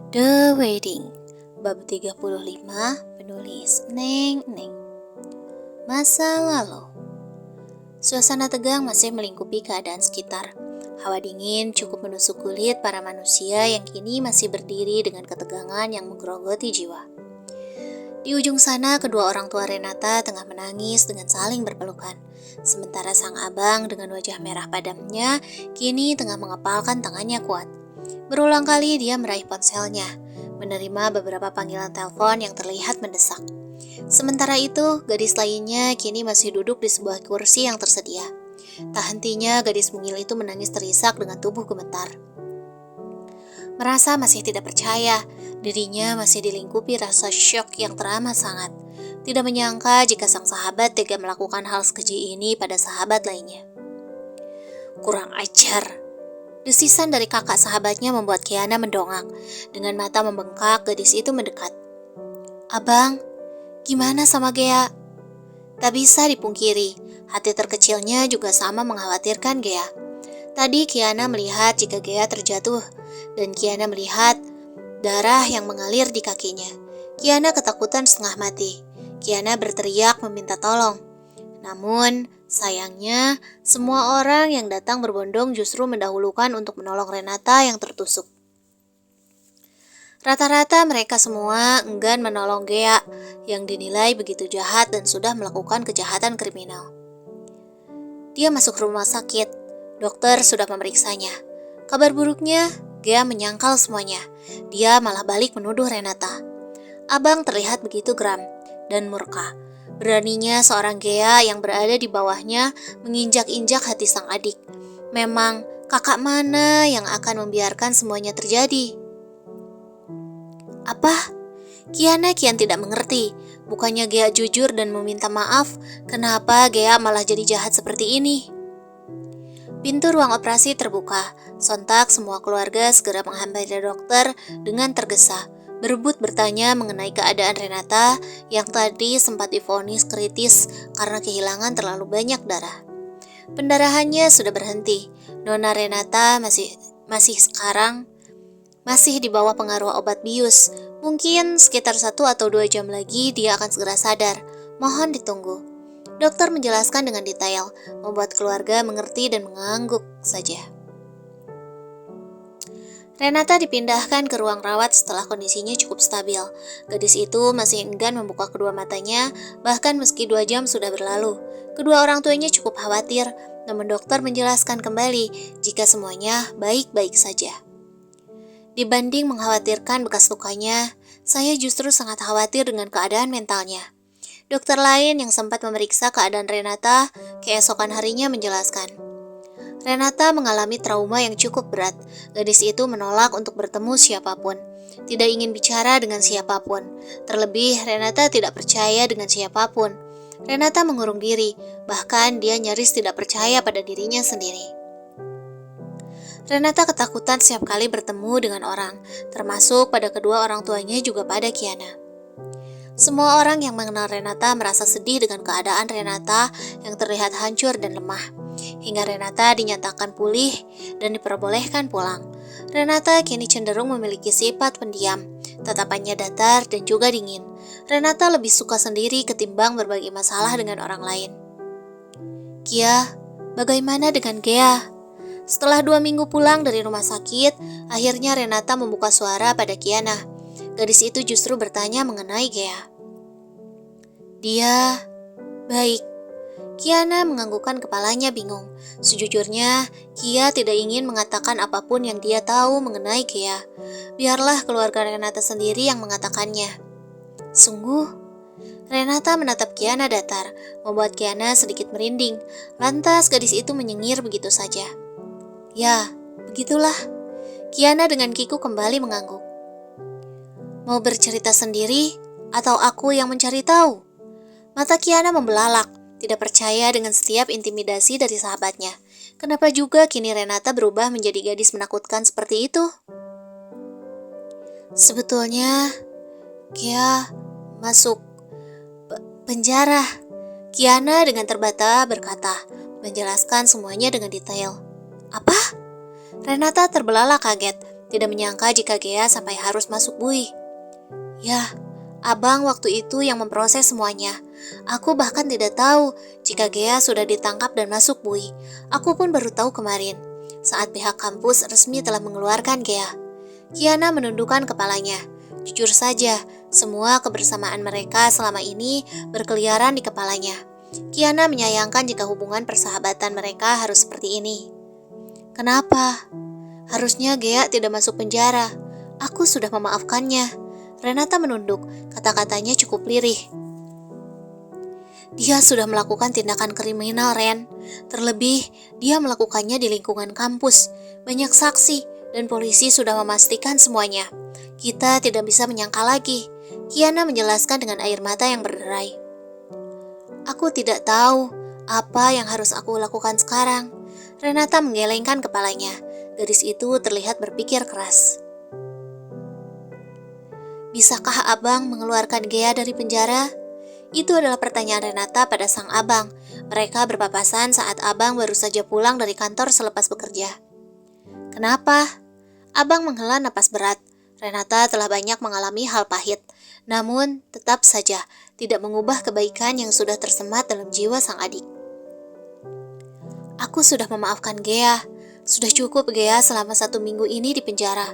The Wedding, bab 35, penulis Neng Neng. Masa lalu. Suasana tegang masih melingkupi keadaan sekitar. Hawa dingin cukup menusuk kulit para manusia yang kini masih berdiri dengan ketegangan yang menggerogoti jiwa. Di ujung sana, kedua orang tua Renata tengah menangis dengan saling berpelukan. Sementara sang abang dengan wajah merah padamnya kini tengah mengepalkan tangannya kuat. Berulang kali dia meraih ponselnya, menerima beberapa panggilan telepon yang terlihat mendesak. Sementara itu, gadis lainnya kini masih duduk di sebuah kursi yang tersedia. Tak hentinya gadis mungil itu menangis terisak dengan tubuh gemetar. Merasa masih tidak percaya, dirinya masih dilingkupi rasa syok yang teramat sangat. Tidak menyangka jika sang sahabat tega melakukan hal sekeji ini pada sahabat lainnya. Kurang ajar. Desisan dari kakak sahabatnya membuat Kiana mendongak. Dengan mata membengkak, gadis itu mendekat. Abang, gimana sama Gea? Tak bisa dipungkiri, hati terkecilnya juga sama mengkhawatirkan Gea. Tadi Kiana melihat jika Gea terjatuh, dan Kiana melihat darah yang mengalir di kakinya. Kiana ketakutan setengah mati. Kiana berteriak meminta tolong. Namun, sayangnya, semua orang yang datang berbondong justru mendahulukan untuk menolong Renata yang tertusuk. Rata-rata mereka semua enggan menolong Gea yang dinilai begitu jahat dan sudah melakukan kejahatan kriminal. Dia masuk rumah sakit. Dokter sudah memeriksanya. Kabar buruknya, Gea menyangkal semuanya. Dia malah balik menuduh Renata. Abang terlihat begitu geram dan murka. Beraninya seorang Gea yang berada di bawahnya menginjak-injak hati sang adik. Memang kakak mana yang akan membiarkan semuanya terjadi? Apa? Kiana kian tidak mengerti. Bukannya Gea jujur dan meminta maaf, kenapa Gea malah jadi jahat seperti ini? Pintu ruang operasi terbuka. Sontak semua keluarga segera menghampiri dokter dengan tergesa, berebut bertanya mengenai keadaan Renata yang tadi sempat divonis kritis karena kehilangan terlalu banyak darah. Pendarahannya sudah berhenti. Nona Renata masih di bawah pengaruh obat bius. Mungkin sekitar 1 atau 2 jam lagi dia akan segera sadar. Mohon ditunggu. Dokter menjelaskan dengan detail, membuat keluarga mengerti dan mengangguk saja. Renata dipindahkan ke ruang rawat setelah kondisinya cukup stabil. Gadis itu masih enggan membuka kedua matanya, bahkan meski 2 jam sudah berlalu. Kedua orang tuanya cukup khawatir, namun dokter menjelaskan kembali jika semuanya baik-baik saja. Dibanding mengkhawatirkan bekas lukanya, saya justru sangat khawatir dengan keadaan mentalnya. Dokter lain yang sempat memeriksa keadaan Renata keesokan harinya menjelaskan. Renata mengalami trauma yang cukup berat. Gadis itu menolak untuk bertemu siapapun. Tidak ingin bicara dengan siapapun. Terlebih, Renata tidak percaya dengan siapapun. Renata mengurung diri, bahkan dia nyaris tidak percaya pada dirinya sendiri. Renata ketakutan setiap kali bertemu dengan orang, termasuk pada kedua orang tuanya juga pada Kiana. Semua orang yang mengenal Renata merasa sedih dengan keadaan Renata yang terlihat hancur dan lemah. Hingga Renata dinyatakan pulih dan diperbolehkan pulang. Renata kini cenderung memiliki sifat pendiam, tatapannya datar dan juga dingin. Renata lebih suka sendiri ketimbang berbagi masalah dengan orang lain. Kia, bagaimana dengan Gea? Setelah 2 minggu pulang dari rumah sakit, akhirnya Renata membuka suara pada Kiana. Gadis itu justru bertanya mengenai Gea. Dia baik. Kiana menganggukkan kepalanya bingung. Sejujurnya, Kia tidak ingin mengatakan apapun yang dia tahu mengenai Gea. Biarlah keluarga Renata sendiri yang mengatakannya. Sungguh? Renata menatap Kiana datar, membuat Kiana sedikit merinding. Lantas gadis itu menyengir begitu saja. Ya, begitulah. Kiana dengan kiku kembali mengangguk. Mau bercerita sendiri atau aku yang mencari tahu? Mata Kiana membelalak, tidak percaya dengan setiap intimidasi dari sahabatnya. Kenapa juga kini Renata berubah menjadi gadis menakutkan seperti itu? Sebetulnya, Kia masuk penjara. Kiana dengan terbata berkata, menjelaskan semuanya dengan detail. Apa? Renata terbelalak kaget. tidak menyangka jika Gea sampai harus masuk bui. Ya, abang waktu itu yang memproses semuanya. Aku bahkan tidak tahu jika Gea sudah ditangkap dan masuk bui. Aku pun baru tahu kemarin, saat pihak kampus resmi telah mengeluarkan Gea. Kiana menundukkan kepalanya. Jujur saja, semua kebersamaan mereka selama ini berkeliaran di kepalanya. Kiana menyayangkan jika hubungan persahabatan mereka harus seperti ini. Kenapa? Harusnya Gea tidak masuk penjara. Aku sudah memaafkannya. Renata menunduk, kata-katanya cukup lirih. Dia sudah melakukan tindakan kriminal, Ren. Terlebih, dia melakukannya di lingkungan kampus. Banyak saksi dan polisi sudah memastikan semuanya. Kita tidak bisa menyangka lagi. Kiana menjelaskan dengan air mata yang berderai. Aku tidak tahu apa yang harus aku lakukan sekarang. Renata menggelengkan kepalanya. Gadis itu terlihat berpikir keras. Bisakah abang mengeluarkan Gea dari penjara? Itu adalah pertanyaan Renata pada sang abang. Mereka berpapasan saat abang baru saja pulang dari kantor selepas bekerja. Kenapa? Abang menghela napas berat. Renata telah banyak mengalami hal pahit. Namun, tetap saja tidak mengubah kebaikan yang sudah tersemat dalam jiwa sang adik. Aku sudah memaafkan Gea. Sudah cukup Gea selama 1 minggu ini di penjara.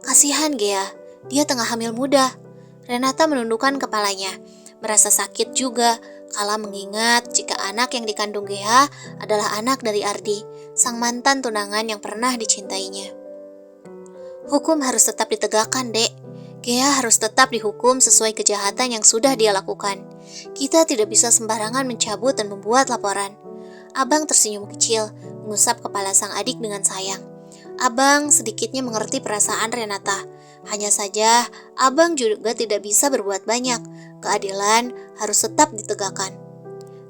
Kasihan Gea. Dia tengah hamil muda. Renata menundukkan kepalanya, merasa sakit juga kala mengingat jika anak yang dikandung Gea adalah anak dari Ardi, sang mantan tunangan yang pernah dicintainya. Hukum harus tetap ditegakkan, Dek. Gea harus tetap dihukum sesuai kejahatan yang sudah dia lakukan. Kita tidak bisa sembarangan mencabut dan membuat laporan. Abang tersenyum kecil, mengusap kepala sang adik dengan sayang. Abang sedikitnya mengerti perasaan Renata. Hanya saja, abang juga tidak bisa berbuat banyak. Keadilan harus tetap ditegakkan.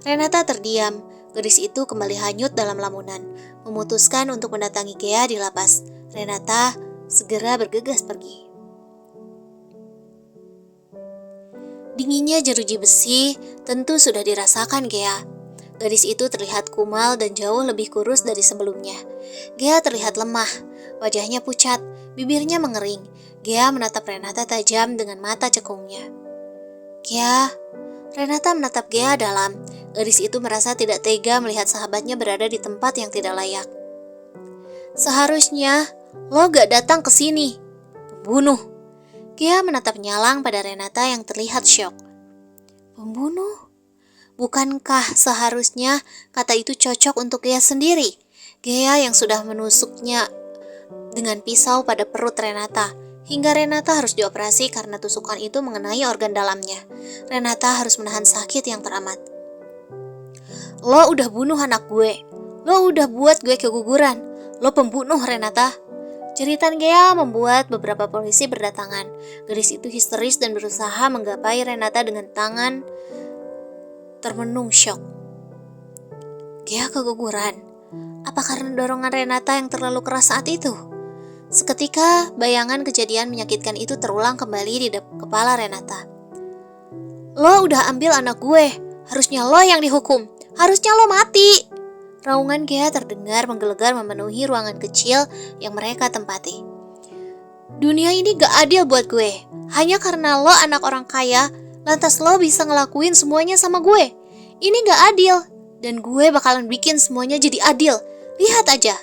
Renata terdiam. Gadis itu kembali hanyut dalam lamunan. Memutuskan untuk mendatangi Gea di lapas. Renata segera bergegas pergi. Dinginnya jeruji besi tentu sudah dirasakan Gea. Gadis itu terlihat kumal dan jauh lebih kurus dari sebelumnya. Gea terlihat lemah. Wajahnya pucat, bibirnya mengering. Gea menatap Renata tajam dengan mata cekungnya. Gea, Renata menatap Gea dalam. Gadis itu merasa tidak tega melihat sahabatnya berada di tempat yang tidak layak. Seharusnya lo gak datang ke sini. Pembunuh. Gea menatap nyalang pada Renata yang terlihat syok. Pembunuh? Bukankah seharusnya kata itu cocok untuk Gea sendiri? Gea yang sudah menusuknya dengan pisau pada perut Renata, hingga Renata harus dioperasi karena tusukan itu mengenai organ dalamnya. Renata harus menahan sakit yang teramat. Lo udah bunuh anak gue. Lo udah buat gue keguguran. Lo pembunuh, Renata. Jeritan Gea membuat beberapa polisi berdatangan. Gadis itu histeris dan berusaha menggapai Renata dengan tangan termenung syok. Gea keguguran. Apa karena dorongan Renata yang terlalu keras saat itu? Seketika, bayangan kejadian menyakitkan itu terulang kembali di kepala Renata. Lo udah ambil anak gue, harusnya lo yang dihukum, harusnya lo mati. Raungan Gea terdengar menggelegar memenuhi ruangan kecil yang mereka tempati. Dunia ini gak adil buat gue, hanya karena lo anak orang kaya, lantas lo bisa ngelakuin semuanya sama gue. Ini gak adil, dan gue bakalan bikin semuanya jadi adil. Lihat aja.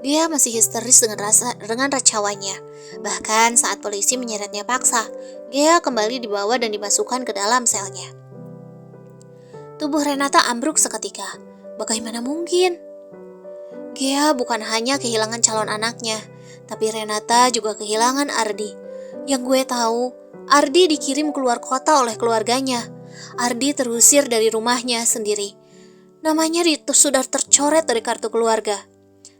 Dia masih histeris dengan racauannya. Bahkan saat polisi menyeretnya paksa, Gea kembali dibawa dan dimasukkan ke dalam selnya. Tubuh Renata ambruk seketika. Bagaimana mungkin? Gea bukan hanya kehilangan calon anaknya, tapi Renata juga kehilangan Ardi. Yang gue tahu, Ardi dikirim keluar kota oleh keluarganya. Ardi terusir dari rumahnya sendiri. Namanya sudah tercoret dari kartu keluarga.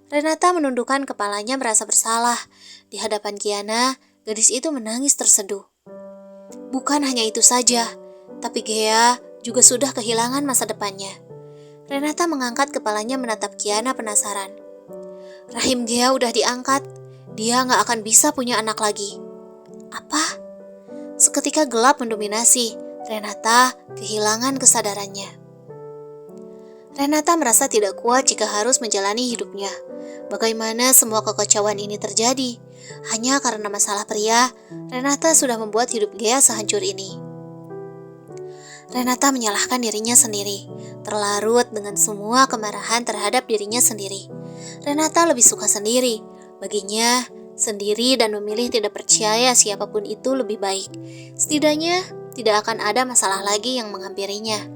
Renata menundukkan kepalanya merasa bersalah. Di hadapan Kiana, gadis itu menangis terseduh. Bukan hanya itu saja, tapi Gea juga sudah kehilangan masa depannya. Renata mengangkat kepalanya menatap Kiana penasaran. Rahim Gea udah diangkat, dia gak akan bisa punya anak lagi. Apa? Seketika gelap mendominasi, Renata kehilangan kesadarannya. Renata merasa tidak kuat jika harus menjalani hidupnya. Bagaimana semua kekacauan ini terjadi? Hanya karena masalah pria, Renata sudah membuat hidup Gea sehancur ini. Renata menyalahkan dirinya sendiri, terlarut dengan semua kemarahan terhadap dirinya sendiri. Renata lebih suka sendiri. Baginya, sendiri dan memilih tidak percaya siapapun itu lebih baik. Setidaknya, tidak akan ada masalah lagi yang menghampirinya.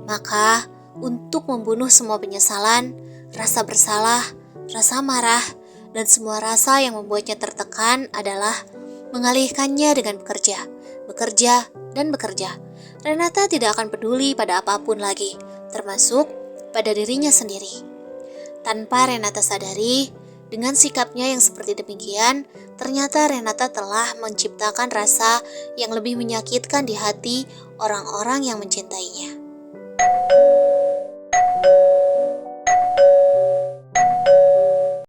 Maka, untuk membunuh semua penyesalan, rasa bersalah, rasa marah, dan semua rasa yang membuatnya tertekan adalah mengalihkannya dengan bekerja, dan bekerja. Renata tidak akan peduli pada apapun lagi, termasuk pada dirinya sendiri. Tanpa Renata sadari, dengan sikapnya yang seperti demikian, ternyata Renata telah menciptakan rasa yang lebih menyakitkan di hati orang-orang yang mencintainya.